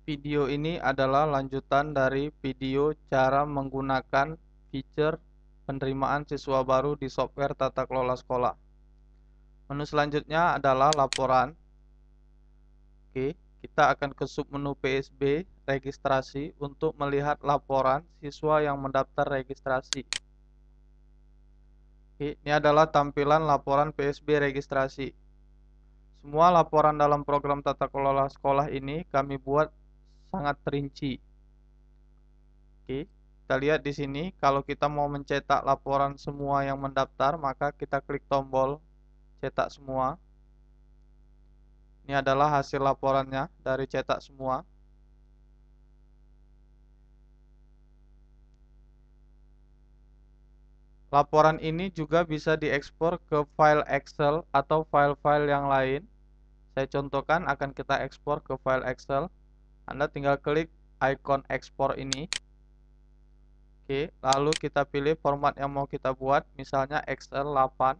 Video ini adalah lanjutan dari video cara menggunakan feature penerimaan siswa baru di software tata kelola sekolah. Menu selanjutnya adalah laporan. Oke, kita akan ke submenu PSB registrasi untuk melihat laporan siswa yang mendaftar registrasi. Oke, ini adalah tampilan laporan PSB registrasi. Semua laporan dalam program tata kelola sekolah ini kami buat sangat rinci. Oke, kita lihat di sini kalau kita mau mencetak laporan semua yang mendaftar, maka kita klik tombol cetak semua. Ini adalah hasil laporannya dari cetak semua. Laporan ini juga bisa diekspor ke file Excel atau file-file yang lain. Saya contohkan akan kita ekspor ke file Excel. Anda tinggal klik icon ekspor ini. Oke, lalu kita pilih format yang mau kita buat, misalnya Excel 8,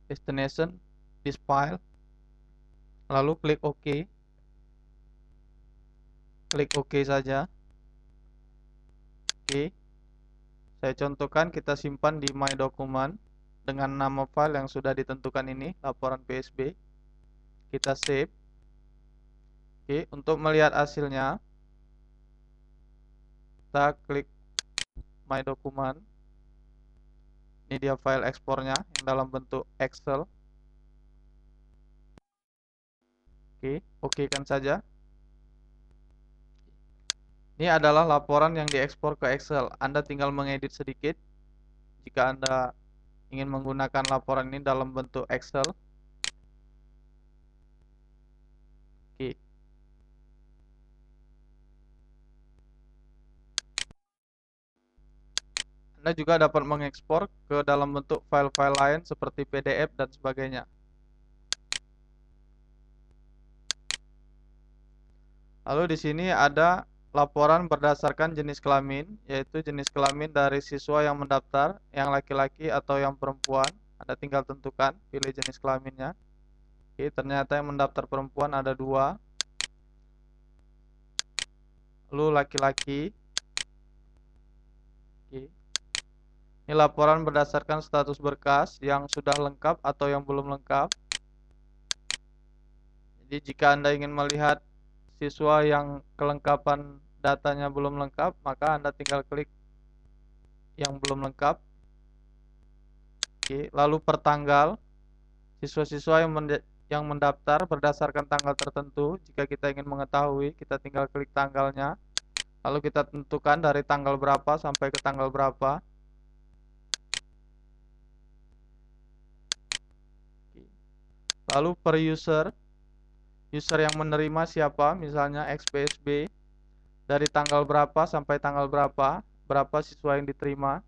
destination, this file, lalu klik OK. Klik OK saja. Oke, saya contohkan kita simpan di My Document dengan nama file yang sudah ditentukan ini, laporan PSB. Kita save. Oke, untuk melihat hasilnya, kita klik My Document. Ini dia file ekspornya yang dalam bentuk Excel. Oke, OK kan saja. Ini adalah laporan yang diekspor ke Excel. Anda tinggal mengedit sedikit jika Anda ingin menggunakan laporan ini dalam bentuk Excel. Oke. Anda juga dapat mengekspor ke dalam bentuk file-file lain seperti PDF dan sebagainya. Lalu di sini ada laporan berdasarkan jenis kelamin, yaitu jenis kelamin dari siswa yang mendaftar, yang laki-laki atau yang perempuan. Anda tinggal tentukan, pilih jenis kelaminnya. Oke, ternyata yang mendaftar perempuan ada 2. Lalu laki-laki. Oke. Ini laporan berdasarkan status berkas yang sudah lengkap atau yang belum lengkap. Jadi jika Anda ingin melihat siswa yang kelengkapan datanya belum lengkap, maka Anda tinggal klik yang belum lengkap. Oke, lalu per tanggal, siswa-siswa yang mendaftar berdasarkan tanggal tertentu. Jika kita ingin mengetahui, kita tinggal klik tanggalnya. Lalu kita tentukan dari tanggal berapa sampai ke tanggal berapa. Lalu per user yang menerima siapa, misalnya XPSB, dari tanggal berapa sampai tanggal berapa, berapa siswa yang diterima.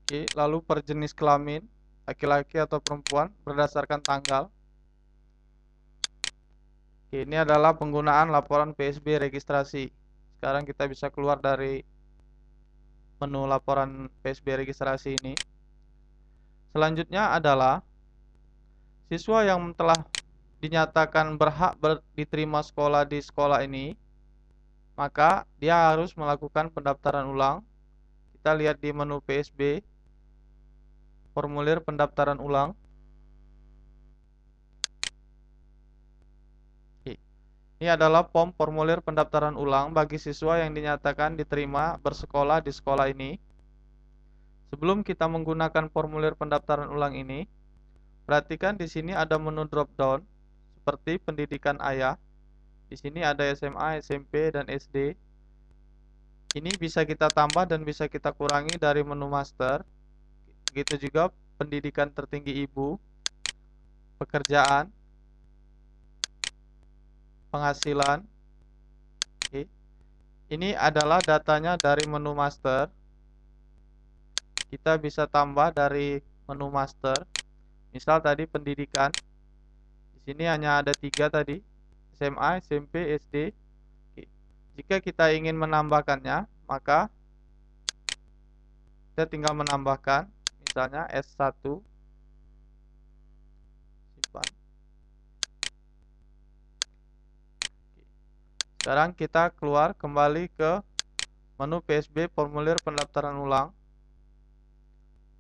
Oke, lalu per jenis kelamin, laki-laki atau perempuan, berdasarkan tanggal. Oke, ini adalah penggunaan laporan PSB registrasi. Sekarang kita bisa keluar dari menu laporan PSB registrasi ini. Selanjutnya adalah siswa yang telah dinyatakan berhak diterima sekolah di sekolah ini, maka dia harus melakukan pendaftaran ulang. Kita lihat di menu PSB, formulir pendaftaran ulang. Ini adalah formulir pendaftaran ulang bagi siswa yang dinyatakan diterima bersekolah di sekolah ini. Sebelum kita menggunakan formulir pendaftaran ulang ini, perhatikan di sini ada menu drop down seperti pendidikan ayah. Di sini ada SMA, SMP, dan SD. Ini bisa kita tambah dan bisa kita kurangi dari menu master. Begitu juga pendidikan tertinggi ibu, pekerjaan, penghasilan. Oke. Ini adalah datanya dari menu master. Kita bisa tambah dari menu master. Misal tadi pendidikan. Di sini hanya ada 3 tadi. SMA, SMP, SD. Oke. Jika kita ingin menambahkannya, maka kita tinggal menambahkan, misalnya S1, simpan. Sekarang kita keluar kembali ke menu PSB formulir pendaftaran ulang.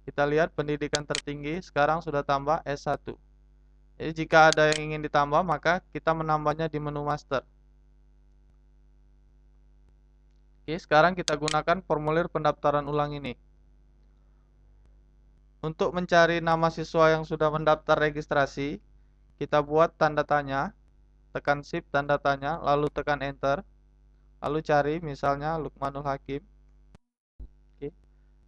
Kita lihat pendidikan tertinggi sekarang sudah tambah S1. Jadi jika ada yang ingin ditambah, maka kita menambahnya di menu master. Oke, sekarang kita gunakan formulir pendaftaran ulang ini. Untuk mencari nama siswa yang sudah mendaftar registrasi, kita buat tanda tanya, tekan shift tanda tanya, lalu tekan enter, lalu cari misalnya Lukmanul Hakim. Oke.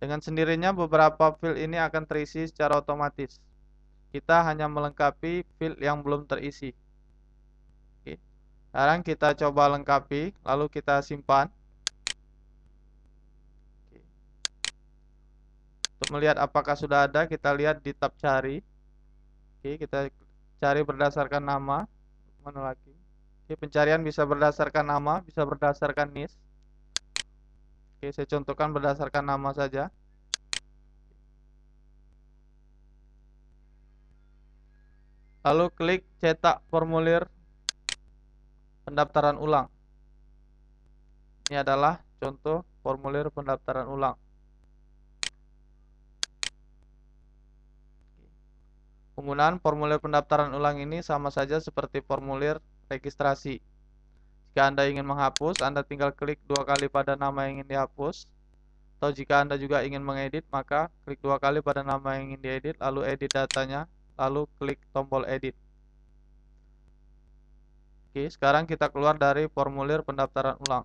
Dengan sendirinya beberapa field ini akan terisi secara otomatis. Kita hanya melengkapi field yang belum terisi. Oke. Sekarang kita coba lengkapi, lalu kita simpan. Oke. Untuk melihat apakah sudah ada, kita lihat di tab cari. Oke, kita cari berdasarkan nama Lukmanul Hakim. Oke, pencarian bisa berdasarkan nama, bisa berdasarkan NIS. Oke, saya contohkan berdasarkan nama saja. Lalu klik cetak formulir pendaftaran ulang. Ini adalah contoh formulir pendaftaran ulang. Penggunaan formulir pendaftaran ulang ini sama saja seperti formulir registrasi. Jika Anda ingin menghapus, Anda tinggal klik 2 kali pada nama yang ingin dihapus. Atau jika Anda juga ingin mengedit, maka klik 2 kali pada nama yang ingin diedit, lalu edit datanya, lalu klik tombol edit. Oke, sekarang kita keluar dari formulir pendaftaran ulang.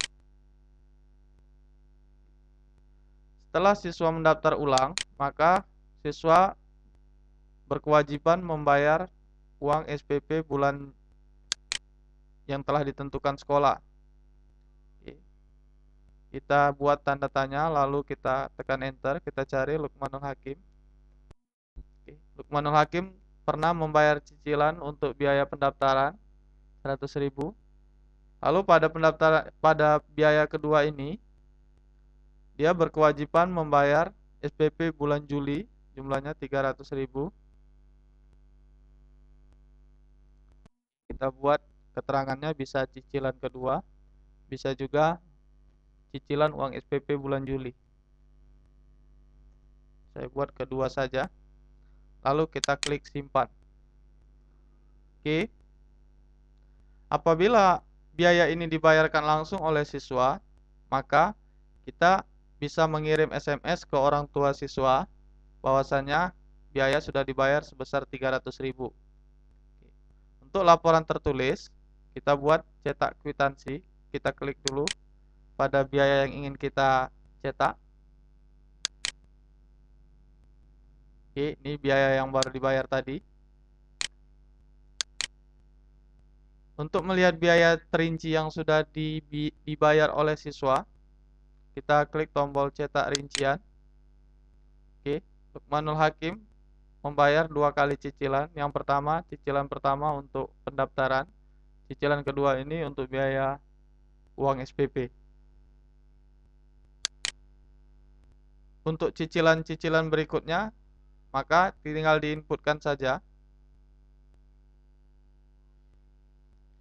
Setelah siswa mendaftar ulang, maka siswa berkewajiban membayar uang SPP bulan yang telah ditentukan sekolah. Oke. Kita buat tanda tanya, lalu kita tekan enter, kita cari Lukmanul Hakim. Oke. Lukmanul Hakim pernah membayar cicilan untuk biaya pendaftaran 100.000. Lalu pada biaya kedua ini, dia berkewajiban membayar SPP bulan Juli, jumlahnya 300.000. Kita buat keterangannya, bisa cicilan kedua, bisa juga cicilan uang SPP bulan Juli. Saya buat kedua saja. Lalu kita klik simpan. Oke. Apabila biaya ini dibayarkan langsung oleh siswa, maka kita bisa mengirim SMS ke orang tua siswa bahwasanya biaya sudah dibayar sebesar 300.000. Untuk laporan tertulis, kita buat cetak kwitansi. Kita klik dulu pada biaya yang ingin kita cetak. Oke, ini biaya yang baru dibayar tadi. Untuk melihat biaya terinci yang sudah dibayar oleh siswa, kita klik tombol cetak rincian. Oke, Lukmanul Hakim membayar 2 kali cicilan. Yang pertama, cicilan pertama untuk pendaftaran. Cicilan kedua ini untuk biaya uang SPP. Untuk cicilan-cicilan berikutnya, maka tinggal diinputkan saja.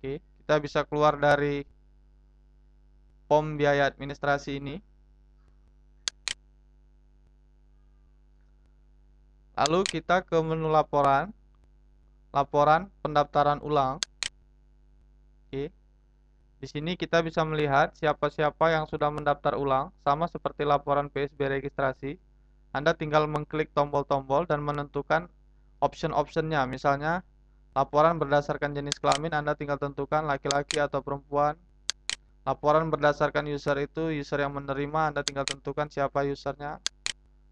Oke, kita bisa keluar dari POM biaya administrasi ini. Lalu kita ke menu laporan, laporan pendaftaran ulang. Oke. Di sini kita bisa melihat siapa-siapa yang sudah mendaftar ulang, sama seperti laporan PSB registrasi. Anda tinggal mengklik tombol-tombol dan menentukan option-optionnya. Misalnya, laporan berdasarkan jenis kelamin, Anda tinggal tentukan laki-laki atau perempuan. Laporan berdasarkan user itu, user yang menerima, Anda tinggal tentukan siapa usernya.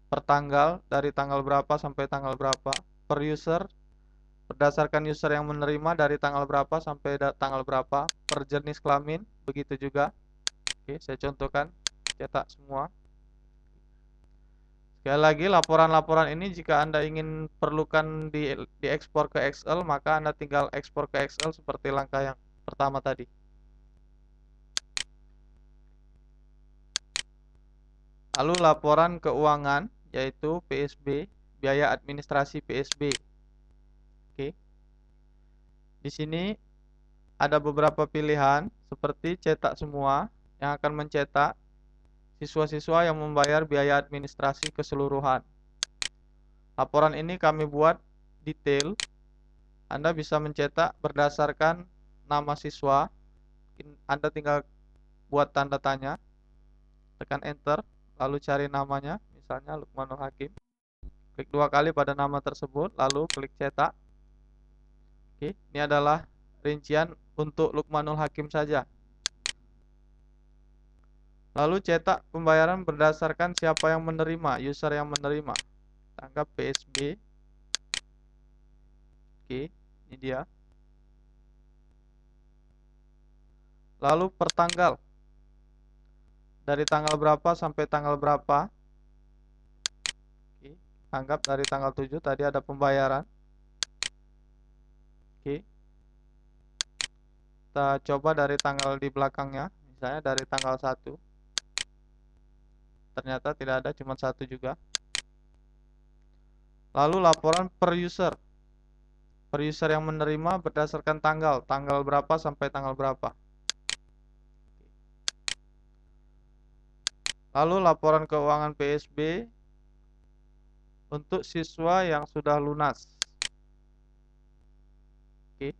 Per tanggal, dari tanggal berapa sampai tanggal berapa. Per user, berdasarkan user yang menerima dari tanggal berapa sampai tanggal berapa. Per jenis kelamin, begitu juga. Oke, saya contohkan, cetak semua. Sekali lagi, laporan-laporan ini jika Anda ingin perlukan diekspor ke Excel, maka Anda tinggal ekspor ke Excel seperti langkah yang pertama tadi. Lalu laporan keuangan yaitu PSB, biaya administrasi PSB. Oke. Di sini ada beberapa pilihan seperti cetak semua yang akan mencetak, siswa-siswa yang membayar biaya administrasi keseluruhan. Laporan ini kami buat detail. Anda bisa mencetak berdasarkan nama siswa. Anda tinggal buat tanda tanya, tekan enter, lalu cari namanya, misalnya Lukmanul Hakim. Klik 2 kali pada nama tersebut, lalu klik cetak. Oke, ini adalah rincian untuk Lukmanul Hakim saja. Lalu cetak pembayaran berdasarkan siapa yang menerima, user yang menerima. Tangkap PSB. Oke, ini dia. Lalu per tanggal. Dari tanggal berapa sampai tanggal berapa. Oke, anggap dari tanggal 7 tadi ada pembayaran. Oke. Kita coba dari tanggal di belakangnya, misalnya dari tanggal 1. Ternyata tidak ada, cuma 1 juga. Lalu laporan per user. Per user yang menerima berdasarkan tanggal berapa sampai tanggal berapa. Lalu laporan keuangan PSB untuk siswa yang sudah lunas. Oke.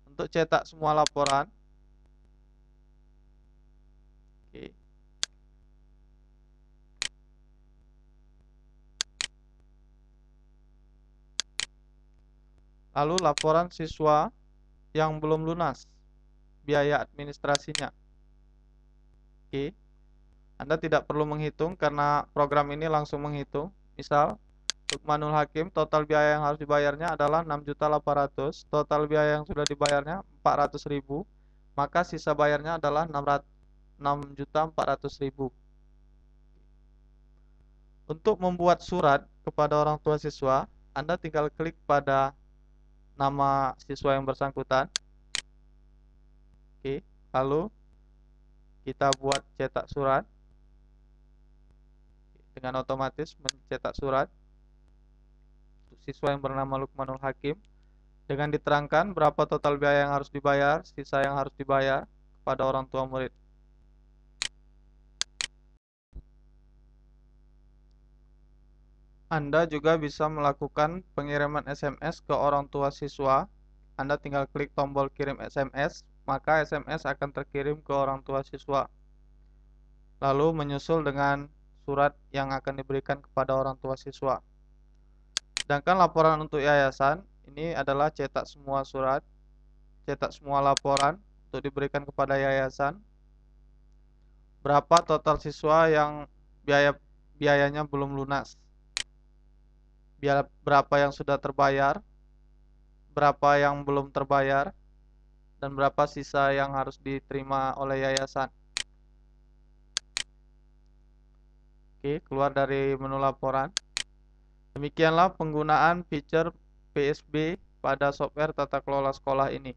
Untuk cetak semua laporan. Oke. Lalu laporan siswa yang belum lunas, biaya administrasinya. Oke. Anda tidak perlu menghitung karena program ini langsung menghitung. Misal, Lukmanul Hakim total biaya yang harus dibayarnya adalah 6.800.000, total biaya yang sudah dibayarnya 400.000, maka sisa bayarnya adalah 6.400.000. Untuk membuat surat kepada orang tua siswa, Anda tinggal klik pada nama siswa yang bersangkutan. Oke, lalu kita buat cetak surat. Dengan otomatis mencetak surat untuk siswa yang bernama Lukmanul Hakim dengan diterangkan berapa total biaya yang harus dibayar, sisa yang harus dibayar kepada orang tua murid. Anda juga bisa melakukan pengiriman SMS ke orang tua siswa. Anda tinggal klik tombol kirim SMS, maka SMS akan terkirim ke orang tua siswa. Lalu menyusul dengan surat yang akan diberikan kepada orang tua siswa. Sedangkan laporan untuk yayasan, ini adalah cetak semua surat, cetak semua laporan untuk diberikan kepada yayasan. Berapa total siswa yang biayanya belum lunas. Berapa yang sudah terbayar, berapa yang belum terbayar, dan berapa sisa yang harus diterima oleh yayasan. Oke, keluar dari menu laporan. Demikianlah penggunaan fitur PSB pada software tata kelola sekolah ini.